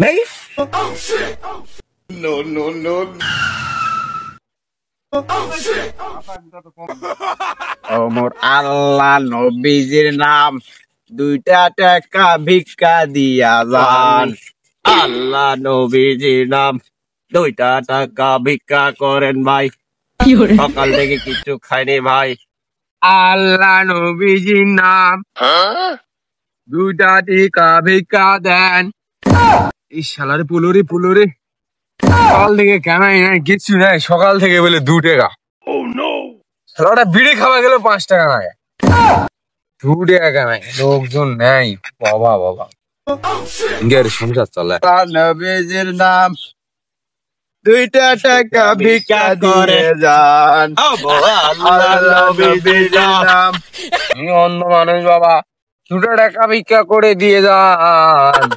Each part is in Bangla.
ভাই মোর আল্লাহ নবীজির নাম, 2টা টাকা ভিক্ষা দিয়া যান। আল্লাহ নবীজির নাম, 2টা টাকা ভিক্ষা করেন ভাই। সকাল থেকে কিছু খাইনি ভাই। আল্লাহ নবীজির নাম, 2টা টাকা ভিক্ষা দেন। এই শালারে পুলুরি সকাল থেকে কেনাই নাই কিছু নাই, সকাল থেকে বলে 2 টাকা। শালাটা বিড়ি খাওয়া গেল 5 টাকা নাই, 2 টাকা নাই, লোকজন নেই। বাবা সংসার চলে। নবীজির নাম, 2টা টাকা ভিক্ষা করে যান। আমি অন্ধ মানুষ বাবা, 2টা টাকা ভিক্ষা করে দিয়ে যান।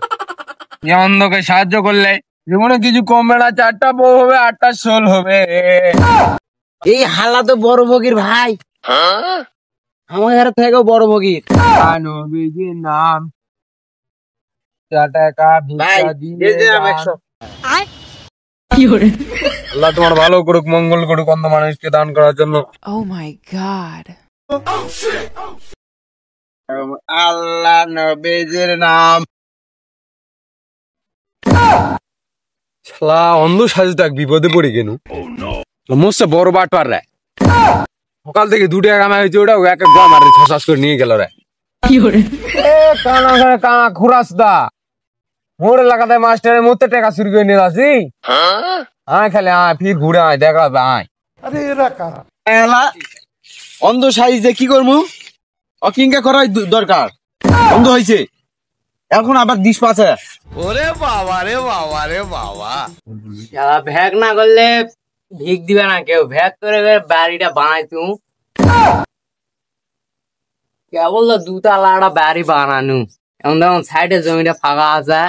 অন্ধকে সাহায্য করলে জীবনে কিছু কমবে না, 4টা বউ হবে, 8টা সোল হবে। এই হালা তো বড় ভগির ভাই, আমার থেকেও বড় ভগির। নবীজির নাম, 4 টাকা ভিক্ষা দিয়ে যান। আল্লাহ তোমার ভালো করুক, মঙ্গল করুক, অন্ধ মানুষকে দান করার জন্য। Oh my god. আল্লাহ নবীজির নাম। শালা অন্ধ সাজে তাক বিপদে পড়ে গেল। মোস্ট বড় বাটপার রে, সকাল থেকে 2 টাকা কামাই হয়েছে, ওটা এক এক মারে ছসাস করে নিয়ে গেল রে। কানা খুরাস দা মোড় এলাকাতে মাস্টারের মধ্যে টাকা চুরি করে নিয়ে আসি। খালি ফির ঘুরে দেখা আয়। অন্ধ সাইজে কি করবো, অকিঙ্কা করাই দরকার। অন্ধ হয়েছে এখন আবার 10 পাচ্ছে। ওরে বাবা রে বাবা রে বাবা, ভ্যাক না করলে ভিক দিবে না কেউ। ভ্যাক করে বাড়িটা বানাই তুই কেবল 2 তালা বাড়ি বানানু। এখন দেখুন সাইডে জমিটা ফাঁকা আছে,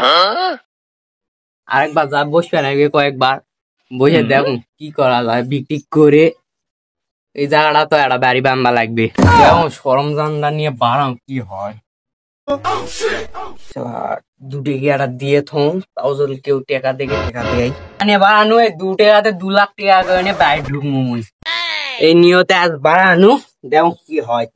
আরেকবার যা বসবে না, কয়েকবার বসে দেখুন কি করা যায়। বিক্রি করে এই জায়গাটা তো একটা বাড়ি বানবা লাগবে। যেমন সরঞ্জামটা নিয়ে বানাও কি হয়। 2 টাকা দিয়ে থম, তাও যদি কেউ টাকা দেখে টাকা দেয় বানানো। 2 টাকাতে 2 লাখ টাকা করে বাইরে ঢুকবো। এই নিয়তে আজ বানানো, দেখো কি হয়।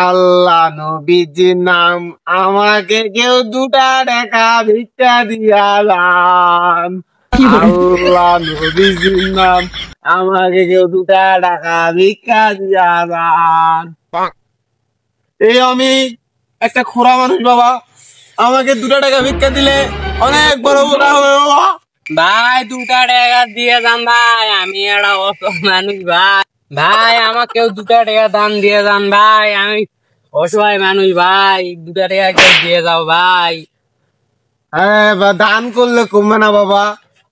আল্লাহ নবীজির নাম, আমাকে কেউ 2টা টাকা ভিক্ষা দিয়া যান। আল্লাহ নবীজির নাম, আমাকে কেউ 2টা টাকা ভিক্ষা দিয়া যান। এই আমি একটা খোড়া মানুষ বাবা, আমাকে 2টা টাকা ভিক্ষা দিলে অনেক বড় উপকার হবে বাবা। ভাই 2টা টাকা দিয়ে যান ভাই, আমি একটা অসহায় মানুষ ভাই। ভাই আমাকেও 2টা টাকা দান দিয়ে যান ভাই, আমি অসহায় মানুষ ভাই। 2টা টাকা কেউ দিয়ে যাও ভাই। হ্যাঁ দান করলে কমবে না বাবা,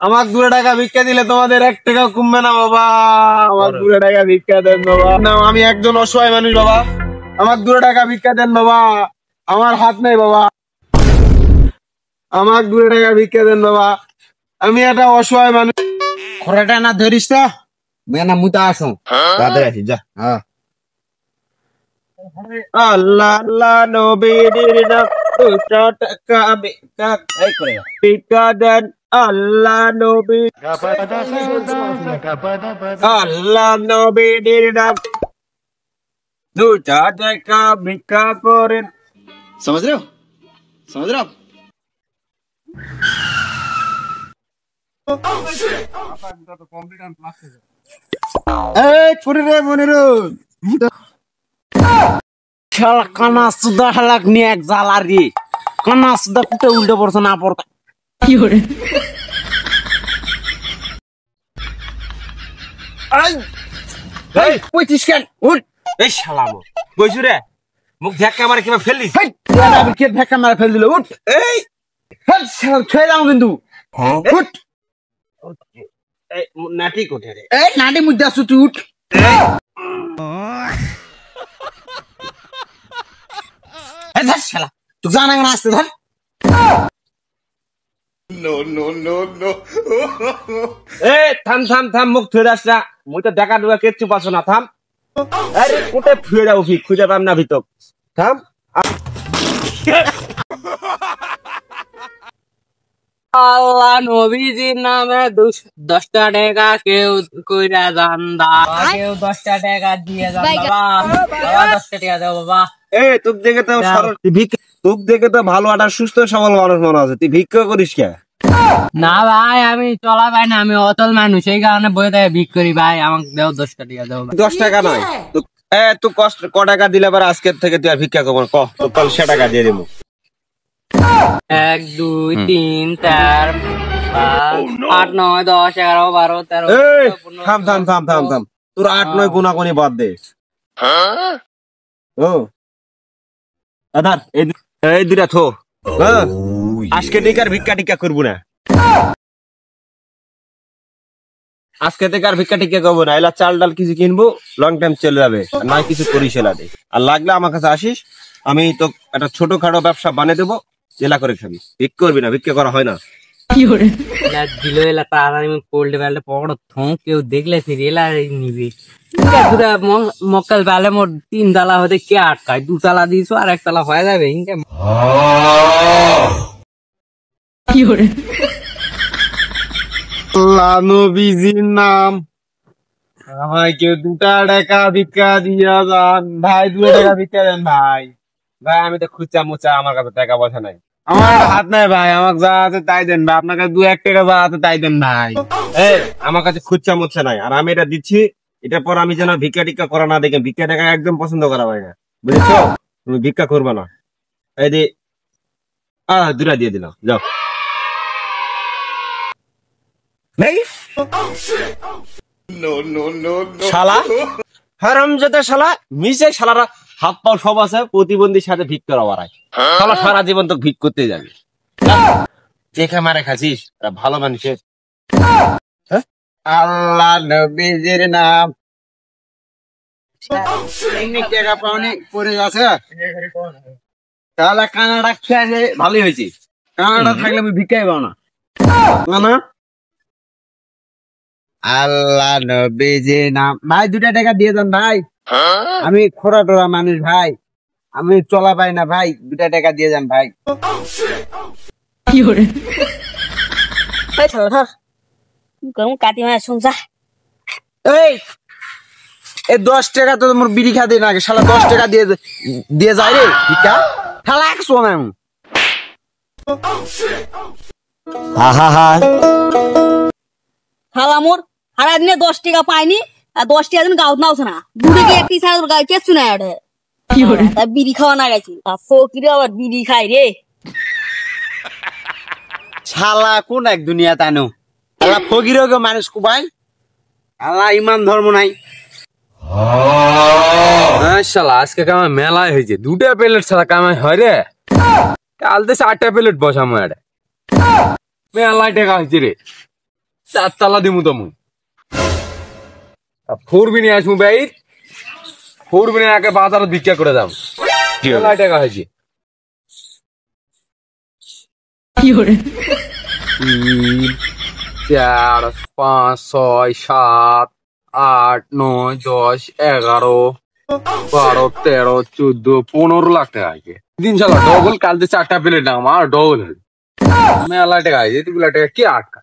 আমার 2টা টাকা ভিক্ষা দিলে তোমাদের 1 টাকা কমবে না বাবা। আমার 2টা টাকা ভিক্ষা দেন বাবা। না আমি একজন অসহায় মানুষ বাবা, আমার 2টা টাকা ভিক্ষা দেন বাবা। আমার হাত নেই বাবা, আমার 2টা টাকা ভিক্ষা দেন বাবা। আমি একটা অসহায় মানুষ। খরাটা না ধরিস তো মেনা মুতা আসো দাদা আসি যা। আল্লাহ আল্লাহ নবীর নাম, 2টা টাকা ভিক্ষা দেন। আল্লাহ নবী, আল্লাহ নবীর নাম, 2টা টাকা ভিক্ষা করেন। समझ रहे हो आप? কানা সুদা হালাক নিয়ে এক জ্বালারি, কানা সুদা কুটে উল্টে পড়ছে না পড়তা। কি করে কইছিস কেন? উঠ এই শালামো বইছু রে, মুখ ধাক্কা মারে কিবা ফেললিস। কে ধাক্কা মারে ফেল দিল? উঠ এই ছেড়ে দাও কিন্তু। উঠ নাটি কোঠে রে, এই নাটি মুদ্দা আসু তুই। উঠ শালা তুই জানা না আসতে ধর। থাম মুখ ধুয়ে আসলা, মুই তো দেখা দুয়া কিচ্ছু পাচ্ছ না। থাম, আরে কোটে ফিরে যাও, খুঁজে পাম না ভিতর। থাম। আল্লাহ নবীজির নামে 10টা টাকা কেউ কইরা যান দান, কেউ 10টা টাকা দিয়ে যান বাবা, বাবা 10টা টাকা দাও বাবা। তোক দেখে তো তোক দেখে তো ভালো একটা সুস্থ সবল মানুষ মনে আছে, তুই ভিক্ষা করিস কে? না ভাই আমি চলা ভাই না, আমি অতল মানুষ, এই কারণে বই থেকে ভিক করি ভাই, আমাকে দেও 10টা টাকা দাও। 10 টাকা নয়, তুই কষ্ট ক টাকা দিলে আবার আজকের থেকে তুই আর ভিক্ষা করবো না, কহ তো কাল 100 টাকা দিয়ে দেবো। 1 2 3 4 5 8 9 10 11 12 13 থাম থাম থাম থাম থাম, তোর 8 9 গুনাগুনি বাদ দে। ও আদার এই দুটা থো, আজকে থেকে আর ভিক্ষা টিক্ষা করবো না, আজকে থেকে আর ভিক্ষা টিক্ষা করবো না। এলা চাল ডাল কিছু কিনবো, লং টাইম চলে যাবে, না কিছু করিস এলা দে। আর লাগলে আমার কাছে আসিস, আমি তো একটা ছোটখাটো ব্যবসা বানিয়ে দেবো, জেলা করে খাবি। ভিক্ষা করবি না, ভিক্ষা করা হয় না। দিল এলা তাড়াতাড়ি পোল্টে বেলে পকড়ো থোঁ, কেউ দেখলে ফির এলা নিবি মক্কাল বেলে মোট 3 তালা হতে কে আটকায়, 2 তালা দিয়েছো আর 1 তালা হয়ে যাবে ইনকে। আল্লাহ নবীজির নাম, আমাকে 2টা টাকা ভিক্ষা দিয়া যান ভাই, 2 টাকা ভিক্ষা দেন ভাই। ভাই আমি তো খুচা মুচা, আমার কাছে টাকা পয়সা নাই, আমার হাত নাই ভাই, আমাকে যা আছে তাই দেন ভাই, আপনার কাছে 2-1 টাকা যা আছে তাই দেন ভাই। আমার কাছে খুচা মুচ্ছা নাই, আর আমি এটা দিচ্ছি, এটার পর আমি যেন ভিক্ষা টিক্ষা করা না দেখে, ভিক্ষা টাকা একদম পছন্দ করা হয় না, বুঝেছো? তুমি ভিক্ষা করবে না। এই দি 2টা দিয়ে দিলাম, যাও। নেই শালা, হারামজাদা শালা, মিশে শালারা হাত পাও সব আছে, প্রতিবন্ধীর সাথে ভিক করা বাড়ায়। শালা সারা জীবন তো ভিক করতে যাবে, চেখা মারে খাচ্ছিস, ভালো মানুষের। আল্লাহ নবীজির নাম। টাকা পাওনি পরে আছে, তাহলে কানাডা খেয়ে ভালোই হয়েছে, কানাডা থাকলে আমি ভিক্ষাই পাও না। না আল্লাহ নবীজির নাম। ভাই 2টা টাকা দিয়ে দেন ভাই, আমি খোরা টোরা মানুষ ভাই, আমি চলা পাই না ভাই, 2টা টাকা দিয়ে যান ভাই। এই 10 টাকা তো তোমার বিড়ি খাতে না, শালা 10 টাকা দিয়ে যায় রে ভিক্ষা, শালা 100 না। হালা মোর হারা দিনে 10 টাকা পাইনি, আর 10 টাকা দিন গাউত নাওছ না, দুটো কি একটি ছাড়া তোর গায়ে কেছু না ওটা। কি করে তা বিড়ি খাওয়া না গেছি, ফকিরে আবার বিড়ি খাই রে। শালা কোন এক দুনিয়া তানো, শালা ফকির গো মানুষ কুবাই, শালা ইমান ধর্ম নাই। শালা আজকে কামাই মেলায় হয়েছে, 2টা প্লেট ছাড়া কামাই হয় রে, কাল তো 4টা প্লেট বসামো, এটা মেলায় টাকা হয়েছে রে, 4 তালা দিমু তমু। ফুরবি নিয়ে আসবো ভাই, ফুরবি নিয়ে আগে বাজারত ভিক্ষা করে দাম, মেলায় টাকা হয়েছে। 3 4 5 6 7 8 9 10 11 12 13 14 15 লাখ টাকা আছে। দিন শালা ডবল, কাল তো 4টা প্লেট দাম আর ডবল মেলা টাকা আছে, এতগুলা টাকা কি আটকা।